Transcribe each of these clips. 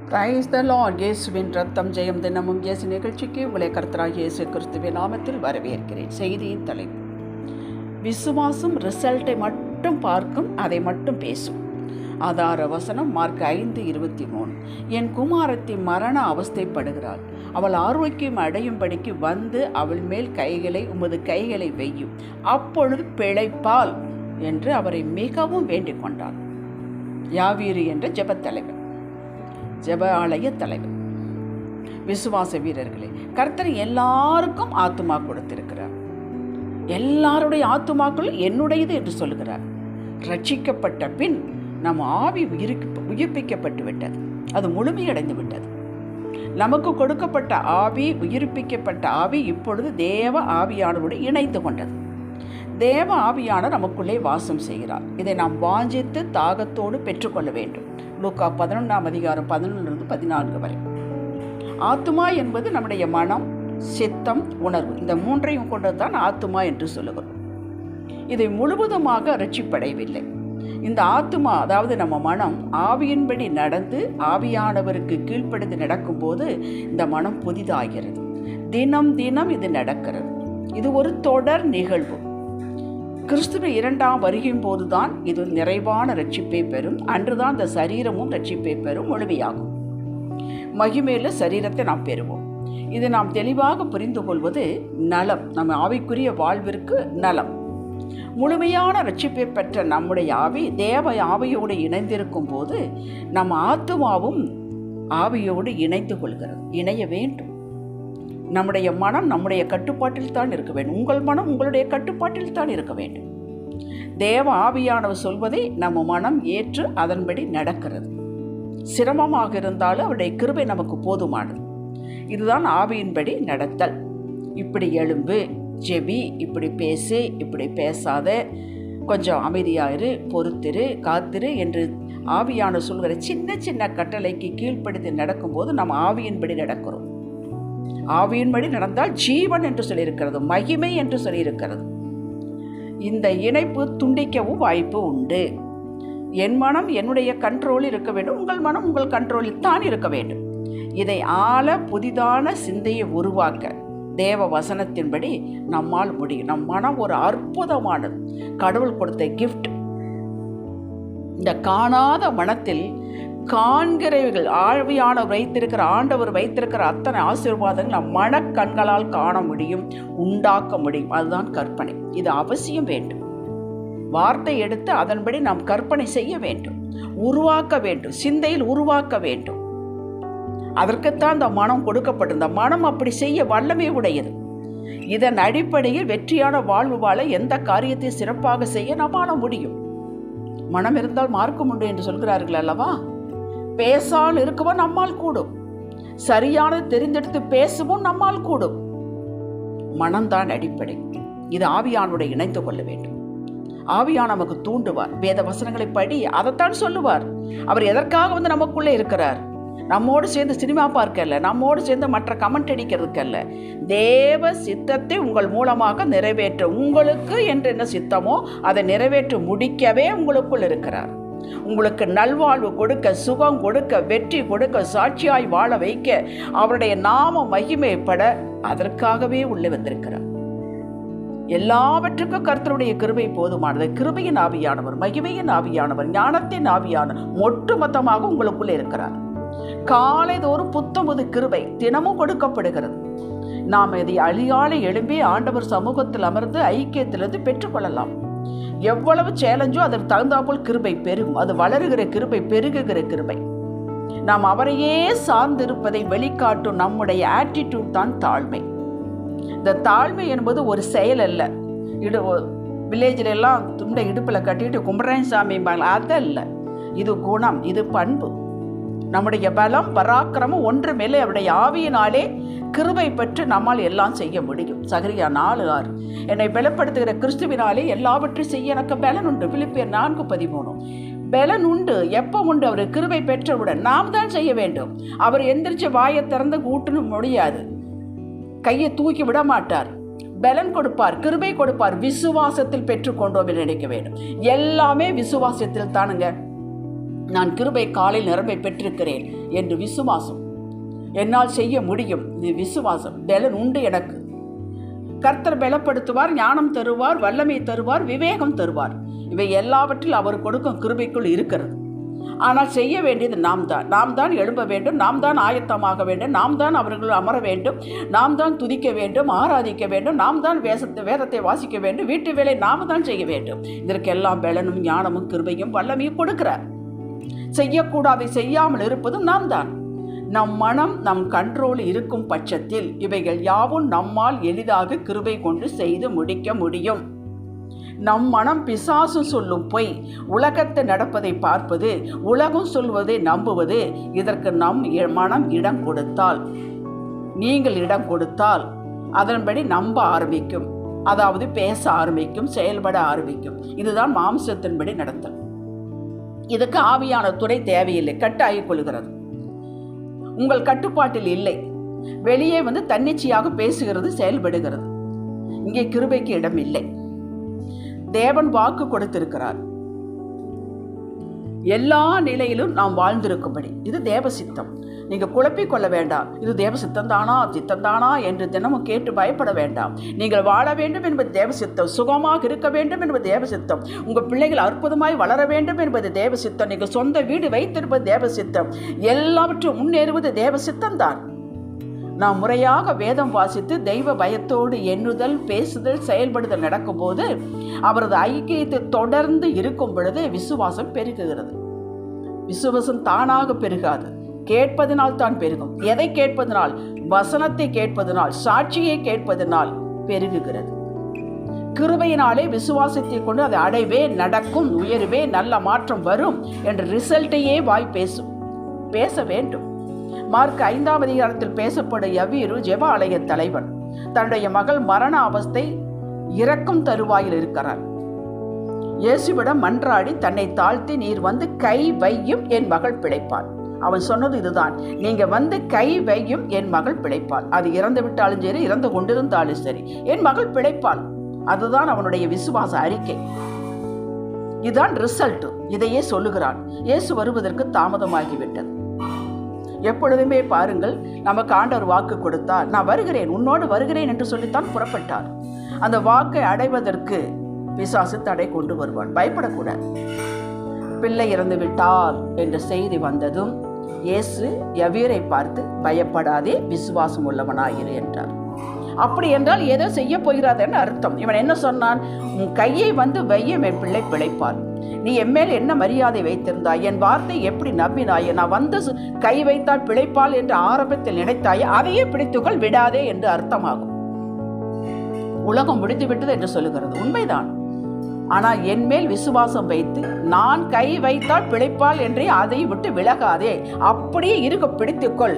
Praise the Lord. இயேசுவின் ரத்தம் ஜெயம் தினமும் இயேசு நிகழ்ச்சிக்கு உங்களை கர்த்தராகிய இயேசு கிறிஸ்துவின் நாமத்தில் வரவேற்கிறேன். செய்தியின் தலைப்பு: விசுவாசம் ரிசல்ட்டை மட்டும் பார்க்கும், அதை மட்டும் பேசும். ஆதார வசனம் மார்க் 5:23. என் குமாரத்தி மரண அவஸ்தைப்படுகிறாள், அவள் ஆரோக்கியம் அடையும்படிக்கு வந்து அவள் மேல் உமது கைகளை வையும், அப்பொழுது பிழைப்பாள் என்று அவரை மிகவும் வேண்டிக் கொண்டாள். யாவீரு என்ற ஜெபத்தலைவர், ஜெப ஆலய தலைவர். விசுவாச வீரர்களே, கர்த்தர் எல்லாருக்கும் ஆத்துமா கொடுத்திருக்கிறார். எல்லாருடைய ஆத்துமாக்கள் என்னுடையது என்று சொல்கிறார். ரட்சிக்கப்பட்ட பின் நம் ஆவி உயிர்ப்பிக்கப்பட்டு விட்டது, அது முழுமையடைந்து விட்டது. நமக்கு கொடுக்கப்பட்ட ஆவி, உயிர்ப்பிக்கப்பட்ட ஆவி இப்பொழுது தேவ ஆவியானோடு இணைந்து கொண்டது. தேவ ஆவியானவர் நமக்குள்ளே வாசம் செய்கிறார். இதை நாம் வாஞ்சித்து தாகத்தோடு பெற்றுக்கொள்ள வேண்டும். லூக்கா 11:11-14 வரை. ஆத்துமா என்பது நம்முடைய மனம், சித்தம், உணர்வு, இந்த மூன்றையும் கொண்டது தான் ஆத்துமா என்று சொல்லுகிறோம். இதை முழுவதுமாக ரட்சிப்படையவில்லை. இந்த ஆத்துமா, அதாவது நம்ம மனம், ஆவியின்படி நடந்து ஆவியானவருக்கு கீழ்ப்படிந்து நடக்கும்போது இந்த மனம் புதிதாகிறது. தினம் தினம் இது நடக்கிறது. இது ஒரு தொடர் நிகழ்வு. கிறிஸ்துவின் 2ஆம் வருகையின் போதுதான் இது நிறைவான ரட்சிப்பை பெறும். அன்றுதான் இந்த சரீரமும் ரட்சிப்பை பெறும், முழுமையாகும். மகிமையில சரீரத்தை நாம் பெறுவோம். இது நாம் தெளிவாக புரிந்து கொள்வது நலம், நம்ம ஆவிக்குரிய வாழ்விற்கு நலம். முழுமையான ரட்சிப்பை பெற்ற நம்முடைய ஆவி தேவ ஆவியோடு இணைந்திருக்கும் போது நம் ஆத்துமாவும் ஆவியோடு இணைந்து கொள்கிறது, இணைய வேண்டும். நம்முடைய மனம் நம்முடைய கட்டுப்பாட்டில் தான் இருக்க வேண்டும். உங்கள் மனம் உங்களுடைய கட்டுப்பாட்டில் தான் இருக்க வேண்டும். தேவ ஆவியானவர் சொல்வதை நம்ம மனம் ஏற்று அதன்படி நடக்கிறது. சிரமமாக இருந்தாலும் அவருடைய கிருபை நமக்கு போதுமானது. இதுதான் ஆவியின்படி நடத்தல். இப்படி எழும்பு, ஜெபி, இப்படி பேசு, இப்படி பேசாத, கொஞ்சம் அமைதியாயிரு, பொறுத்திரு, காத்திரு என்று ஆவியானவர் சொல்கிற சின்ன சின்ன கட்டளைக்கு கீழ்ப்படுத்தி நடக்கும்போது நம்ம ஆவியின்படி நடக்கிறோம். ஆவியின்படி நடந்தால் ஜீவன் என்று சொல்லியிருக்கிறது, மகிமை என்று சொல்லியிருக்கிறது. இந்த இணைப்பு துண்டிக்கவும் வாய்ப்பு உண்டு. என் மனம் என்னுடைய கண்ட்ரோலில் இருக்க வேண்டும், உங்கள் மனம் உங்கள் கண்ட்ரோலில் தான் இருக்க வேண்டும். இதை ஆள புதிதான சிந்தையை உருவாக்க தேவ வசனத்தின்படி நம்மால் முடியும். நம் மனம் ஒரு அற்புதமானது, கடவுள் கொடுத்த கிஃப்ட். இந்த காணாத மனத்தில் காண்கிறவர்கள், ஆவியானவர் வைத்திருக்கிற, ஆண்டவர் வைத்திருக்கிற அத்தனை ஆசீர்வாதங்கள் நம் மனக்கண்களால் காண முடியும், உண்டாக்க முடியும். அதுதான் கற்பனை. இது அவசியம் வேண்டும். வார்த்தை எடுத்து அதன்படி நாம் கற்பனை செய்ய வேண்டும், உருவாக்க வேண்டும், சிந்தையில் உருவாக்க வேண்டும். அதற்குத்தான் இந்த மனம் கொடுக்கப்பட்டது. இந்த மனம் அப்படி செய்ய வல்லமை உடையது. இதன் அடிப்படையில் வெற்றியான வாழ்வு வாழ, எந்த காரியத்தை சிறப்பாக செய்ய நம்மால முடியும். மனம் இருந்தால் மார்க்கம் உண்டு என்று சொல்கிறார்கள் அல்லவா? பேசால் இருக்கவும் நம்மால் கூடும், சரியான தெரிந்தெடுத்து பேசவும் நம்மால் கூடும். மனம்தான் அடிப்படை. இது ஆவியானோடு இணைந்து கொள்ள வேண்டும். ஆவியான நமக்கு தூண்டுவார். வேத வசனங்களை படி, அதைத்தான் சொல்லுவார். அவர் எதற்காக நமக்குள்ளே இருக்கிறார்? நம்மோடு சேர்ந்து சினிமா பார்க்கல, நம்மோடு சேர்ந்து மற்ற கமெண்ட் அடிக்கிறதுக்கல்ல. தேவ சித்தத்தை உங்கள் மூலமாக நிறைவேற்ற, உங்களுக்கு என்று என்ன சித்தமோ அதை நிறைவேற்ற முடிக்கவே உங்களுக்குள் இருக்கிறார். உங்களுக்கு நல்வாழ்வு கொடுக்க, சுகம் கொடுக்க, வெற்றி கொடுக்க, சாட்சியாய் வாழ வைக்க, அவருடைய நாம மகிமைப்பட அதற்காகவே உள்ளே வந்திருக்கிறார். எல்லாவற்றுக்கும் கர்த்தருடைய கிருபை போதுமானது. கிருபையின் ஆவியானவர், மகிமையின் ஆவியானவர், ஞானத்தின் ஆவியானவர் ஒட்டுமொத்தமாக உங்களுக்குள்ளே இருக்கிறார். காலை தோறும் புத்தமுது கிருபை தினமும் கொடுக்கப்படுகிறது. நாம் இதை அதிகாலை எழும்பி ஆண்டவர் சமூகத்தில் அமர்ந்து ஐக்கியத்திலிருந்து பெற்றுக்கொள்ளலாம். எவ்வளவு சேலஞ்சோ அதற்கு தகுந்தாப்போல் கிருபை பெருகும். அது வளருகிற கிருபை, பெருகுகிற கிருபை. நாம் அவரையே சார்ந்திருப்பதை வெளிக்காட்டும் நம்முடைய ஆட்டிடியூட் தான் தாழ்மை. இந்த தாழ்மை என்பது ஒரு செயல் அல்ல. வில்லேஜில் எல்லாம் துண்டை இடுப்பில் கட்டிட்டு கும்பிட்றேன் சாமிம்பாங்க, அதல்ல. இது குணம், இது பண்பு. நம்முடைய பலம், பராக்கிரமம் ஒன்றுமேலே அவருடைய ஆவியினாலே கிருபை பெற்று நம்மால் எல்லாம் செய்ய முடியும். சகரியா 4:6. என்னை பலப்படுத்துகிற கிறிஸ்துவினாலே எல்லாவற்றையும் செய்ய எனக்கு பலன் உண்டு. பிலிப்பியர் 4:13. பலன் உண்டு. எப்போ உண்டு? அவர் கிருபை பெற்றவுடன் நாம் தான் செய்ய வேண்டும். அவர் எந்திரிச்சு வாயை திறந்து கூட்டணும் முடியாது, கையை தூக்கி விட மாட்டார். பலன் கொடுப்பார், கிருபை கொடுப்பார். விசுவாசத்தில் பெற்றுக்கொண்டோம் என்று நினைக்க வேண்டும். எல்லாமே விசுவாசத்தில் தானுங்க. நான் கிருபை காலில் நிரம்பை பெற்றிருக்கிறேன். என்று விசுவாசம். என்னால் செய்ய முடியும், இது விசுவாசம். பலன் உண்டு எனக்கு. கர்த்தர் பலப்படுத்துவார், ஞானம் தருவார், வல்லமை தருவார், விவேகம் தருவார். இவை எல்லாவற்றில் அவர் கொடுக்கும் கிருபைக்குள் இருக்கிறது. ஆனால் செய்ய வேண்டியது நாம் தான் எழும்ப வேண்டும், நாம் தான் ஆயத்தமாக வேண்டும், நாம் தான் அவர்கள் அமர வேண்டும், நாம் தான் துதிக்க வேண்டும், ஆராதிக்க வேண்டும், நாம் தான் வேதத்தை வாசிக்க வேண்டும், வீட்டு வேலை நாம் தான் செய்ய வேண்டும். இதற்கெல்லாம் பலனும் ஞானமும் கிருபையும் வல்லமையும் கொடுக்கிறார். செய்யக்கூடாதை செய்யாமல் இருப்பதும் நாம் தான். நம் மனம் நம் கண்ட்ரோல் இருக்கும் பட்சத்தில் இவைகள் யாவும் நம்மால் எளிதாக கிருபை கொண்டு செய்து முடிக்க முடியும். நம் மனம் பிசாசு சொல்லும் பொய், உலகத்தை நடப்பதை பார்ப்பது, உலகம் சொல்வதை நம்புவது, இதற்கு நம் மனம் இடம் கொடுத்தால், நீங்கள் இடம் கொடுத்தால் அதன்படி நம்ப ஆரம்பிக்கும். அதாவது பேச ஆரம்பிக்கும், செயல்பட ஆரம்பிக்கும். இதுதான் மாம்சத்தின்படி நடத்தல். இதுக்கு ஆவியான துணை தேவையில்லை, கட்டாகிக் கொள்கிறது. உங்கள் கட்டுப்பாட்டில் இல்லை. வெளியே தன்னிச்சையாக பேசுகிறது, செயல்படுகிறது. இங்கே கிருபைக்கு இடம் இல்லை. தேவன் வாக்கு கொடுத்திருக்கிறார் எல்லா நிலையிலும் நாம் வாழ்ந்திருக்கும்படி. இது தேவ சித்தம். நீங்கள் குழப்பிக்கொள்ள வேண்டாம். இது தேவ சித்தம் தானா என்று தினமும் கேட்டு பயப்பட வேண்டாம். நீங்கள் வாழ வேண்டும் என்பது தேவ சித்தம். சுகமாக இருக்க வேண்டும் என்பது தேவ சித்தம். உங்கள் பிள்ளைகள் அற்புதமாய் வளர வேண்டும் என்பது தேவ சித்தம். நீங்கள் சொந்த வீடு வைத்திருப்பது தேவ சித்தம். எல்லாவற்றும் முன்னேறுவது தேவ சித்தம்தான். நாம் முறையாக வேதம் வாசித்து தெய்வ பயத்தோடு எண்ணுதல், பேசுதல், செயல்படுதல் நடக்கும்போது அவரது ஐக்கியத்தை தொடர்ந்து இருக்கும் பொழுது விசுவாசம் பெருகுகிறது. விசுவாசம் தானாக பெருகாது, கேட்பதனால் தான் பெருகும். எதை கேட்பதனால்? வசனத்தை கேட்பதனால், சாட்சியை கேட்பதனால் பெருகுகிறது. கிருபையினாலே விசுவாசத்தை கொண்டு அதை அடைவே, நடக்கும், உயர்வே, நல்ல மாற்றம் வரும் என்ற ரிசல்ட்டையே வாய் பேச வேண்டும். மார்க் 5ஆம் அதிகாரத்தில் பேசப்படும் யவீரு ஜெப ஆலய தலைவன் தன்னுடைய மகள் மரண அவஸ்தை இறக்கும் தருவாயில் இருக்கிறார். இயேசுவிடம் மன்றாடி தன்னை தாழ்த்தி, நீர் கை வையும், என் மகள் பிழைப்பாள். அவன் சொன்னது இதுதான், நீங்க கை வையும், என் மகள் பிழைப்பாள். அது இறந்து விட்டாலும் சரி, இறந்து கொண்டிருந்தாலும் சரி, என் மகள் பிழைப்பாள். அதுதான் அவனுடைய விசுவாச அறிக்கை. இதுதான் ரிசல்ட். இதையே சொல்லுகிறான். இயேசு வருவதற்கு தாமதமாகிவிட்டது. எப்பொழுதுமே பாருங்கள், நமக்கு ஆண்டவர் வாக்கு கொடுத்தார், நான் வருகிறேன், உன்னோடு வருகிறேன் என்று சொல்லித்தான் புறப்பட்டார். அந்த வாக்கை அடைவதற்கு பிசாசு தடை கொண்டு வருவான். பயப்படக்கூடாது. பிள்ளை இறந்து விட்டால் என்ற செய்தி வந்ததும் இயேசு யவீரை பார்த்து, பயப்படாதே, விசுவாசம் உள்ளவனாயிரு என்றார். அப்படி என்றால் ஏதோ செய்ய போகிறாதுன்னு அர்த்தம். இவன் என்ன சொன்னான்? உன் கையை வையும், என் பிள்ளை பிழைப்பார். நீ எம்மேல் என்ன மரியாதை வைத்திருந்தாய்? என் வார்த்தை எப்படி நம்பினாய்? நான் கை வைத்தால் பிழைப்பால் என்று ஆரம்பத்தில் நினைத்தாய், அதையே பிடித்துக்கொள், விடாதே என்று அர்த்தமாகும். உலகம் முடிந்து விட்டது என்று சொல்லுகிறது, உண்மைதான். ஆனால் என் மேல் விசுவாசம் வைத்து நான் கை வைத்தால் பிழைப்பால் என்றே அதை விட்டு விலகாதே, அப்படியே இருக்க பிடித்துக்கொள்.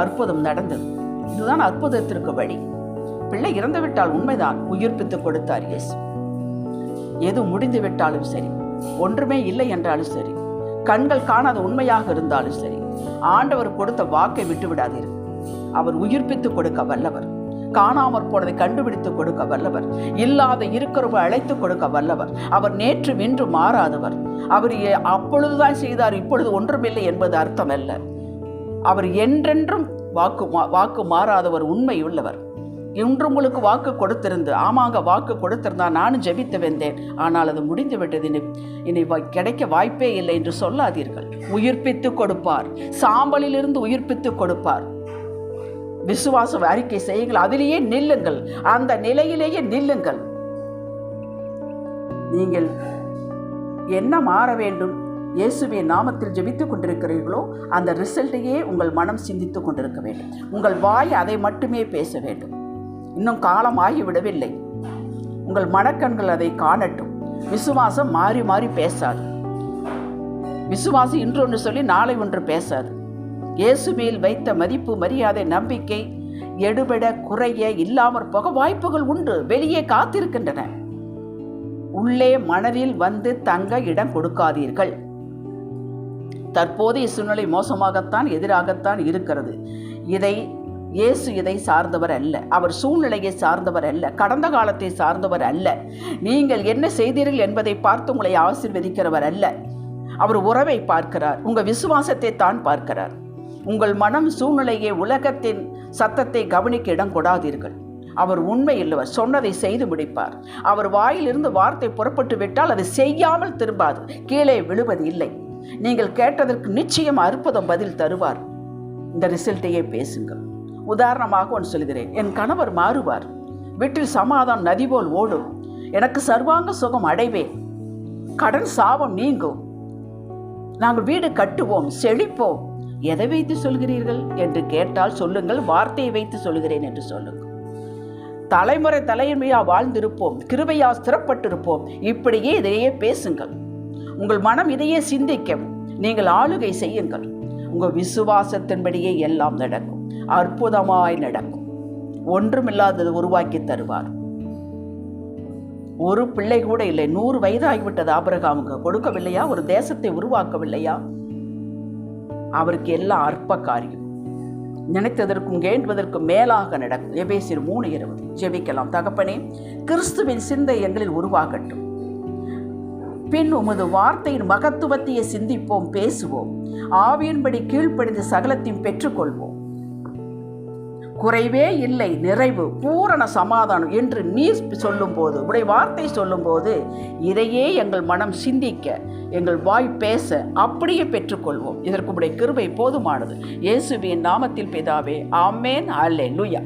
அற்புதம் நடந்தது. இதுதான் அற்புதத்திற்கு வழி. பிள்ளை இறந்து விட்டால் உண்மைதான், உயிர்ப்பித்து கொடுத்தார் இயேசு. எது முடிந்து விட்டாலும் சரி, ஒன்றுமே இல்லை என்றாலும் சரி, கண்கள் காணாத உண்மையாக இருந்தாலும் சரி, ஆண்டவர் கொடுத்த வாக்கை விட்டு விடாதீர்கள். அவர் உயிர்ப்பித்து கொடுக்க வல்லவர். காணாமற் போனதை கண்டுபிடித்து கொடுக்க வல்லவர். இல்லாத இருக்கிறவரை அழைத்து கொடுக்க வல்லவர். அவர் நேற்று இன்று மாறாதவர். அவர் அப்பொழுதுதான் செய்தார், இப்பொழுது ஒன்றுமில்லை என்பது அர்த்தம் அல்ல. அவர் என்றென்றும் வாக்கு மாறாதவர், உண்மை உள்ளவர். இன்று உங்களுக்கு வாக்கு கொடுத்திருந்து, ஆமாங்க வாக்கு கொடுத்திருந்தா நானும் ஜெபித்து வந்தேன், ஆனால் அது முடிந்து விட்டது, இனி கிடைக்க வாய்ப்பே இல்லை என்று சொல்லாதீர்கள். உயிர்ப்பித்து கொடுப்பார். சாம்பலிலிருந்து உயிர்ப்பித்து கொடுப்பார். விசுவாச அறிக்கை செய்யுங்கள். அதிலேயே நில்லுங்கள். அந்த நிலையிலேயே நில்லுங்கள். நீங்கள் என்ன மாற வேண்டும்? இயேசுவின் நாமத்தில் ஜெபித்துக் கொண்டிருக்கிறீர்களோ அந்த ரிசல்ட்டையே உங்கள் மனம் சிந்தித்து கொண்டிருக்க வேண்டும். உங்கள் வாய் அதை மட்டுமே பேச வேண்டும். இன்னும் காலம் ஆகிவிடவில்லை. உங்கள் மனக்கண்கள் அதை காணட்டும். விசுவாசம் மாறி மாறி பேசாது. விசுவாசம் இன்று ஒன்று சொல்லி நாளை ஒன்று பேசாது. இயேசு மேல் வைத்த மதிப்பு, மரியாதை, நம்பிக்கை எடுபட குறைய இல்லாமற் போக வாய்ப்புகள் உண்டு. வெளியே காத்திருக்கின்றன. உள்ளே மனதில் தங்க இடம் கொடுக்காதீர்கள். தற்போதைய சூழ்நிலை மோசமாகத்தான், எதிராகத்தான் இருக்கிறது. இயேசு இதை சார்ந்தவர் அல்ல. அவர் சூழ்நிலையை சார்ந்தவர் அல்ல. கடந்த காலத்தை சார்ந்தவர் அல்ல. நீங்கள் என்ன செய்தீர்கள் என்பதை பார்த்து உங்களை ஆசீர்வதிக்கிறவர் அல்ல. அவர் உறவை பார்க்கிறார், உங்கள் விசுவாசத்தை தான் பார்க்கிறார். உங்கள் மனம் சூழ்நிலையை, உலகத்தின் சத்தத்தை கவனிக்க இடம் கொடாதீர்கள். அவர் உண்மை இல்லவர், சொன்னதை செய்து முடிப்பார். அவர் வாயிலிருந்து வார்த்தை புறப்பட்டு விட்டால் அது செய்யாமல் திரும்பாது, கீழே விழுவது இல்லை. நீங்கள் கேட்டதற்கு நிச்சயம் அற்புதம் பதில் தருவார். இந்த ரிசல்ட்டையே பேசுங்கள். உதாரணமாக ஒன்று சொல்கிறேன். என் கணவர் மாறுவார், வீட்டில் சமாதானம் நதி போல் ஓடும், எனக்கு சர்வாங்க சுகம் அடைவேன், கடன் சாபம் நீங்கும், நாங்கள் வீடு கட்டுவோம், செழிப்போம். எதை வைத்து சொல்கிறீர்கள் என்று கேட்டால் சொல்லுங்கள், வார்த்தையை வைத்து சொல்கிறேன் என்று சொல்லுங்கள். தலைமுறை தலைமையா வாழ்ந்திருப்போம், கிருபையா ஸ்திரப்பட்டிருப்போம். இப்படியே இதையே பேசுங்கள். உங்கள் மனம் இதையே சிந்திக்கும். நீங்கள் ஆளுகை செய்யுங்கள். உங்கள் விசுவாசத்தின்படியே எல்லாம் நடக்கும், அற்புதமாய் நடக்கும். ஒன்றுமில்லாதது உருவாக்கி தருவார். ஒரு பிள்ளை கூட இல்லை, 100 வயதாகிவிட்டது ஆபிரகாமுக்கு. கொடுக்கவில்லையா? ஒரு தேசத்தை உருவாக்கவில்லையா? அவருக்கு எல்லாம் அற்ப காரியம். நினைத்ததற்கும் வேண்டுவதற்கும் மேலாக நடக்கும். எபேசியர் 3:20. ஜெபிக்கலாம். தகப்பனே, கிறிஸ்துவின் சிந்தை எங்களில் உருவாகட்டும். பின் உமது வார்த்தையின் மகத்துவத்தையே சிந்திப்போம், பேசுவோம். ஆவியின்படி கீழ்ப்படிந்து சகலத்தையும் பெற்றுக்கொள்வோம். குறைவே இல்லை, நிறைவு, பூரண சமாதானம் என்று நீர் சொல்லும்போது, உடைய வார்த்தை சொல்லும்போது, இதையே எங்கள் மனம் சிந்திக்க, எங்கள் வாய் பேச அப்படியே பெற்றுக்கொள்வோம். இதற்கு உடைய கிருபை போதுமானது. இயேசுவின் நாமத்தில் பிதாவே, ஆமென். அல்லேலூயா.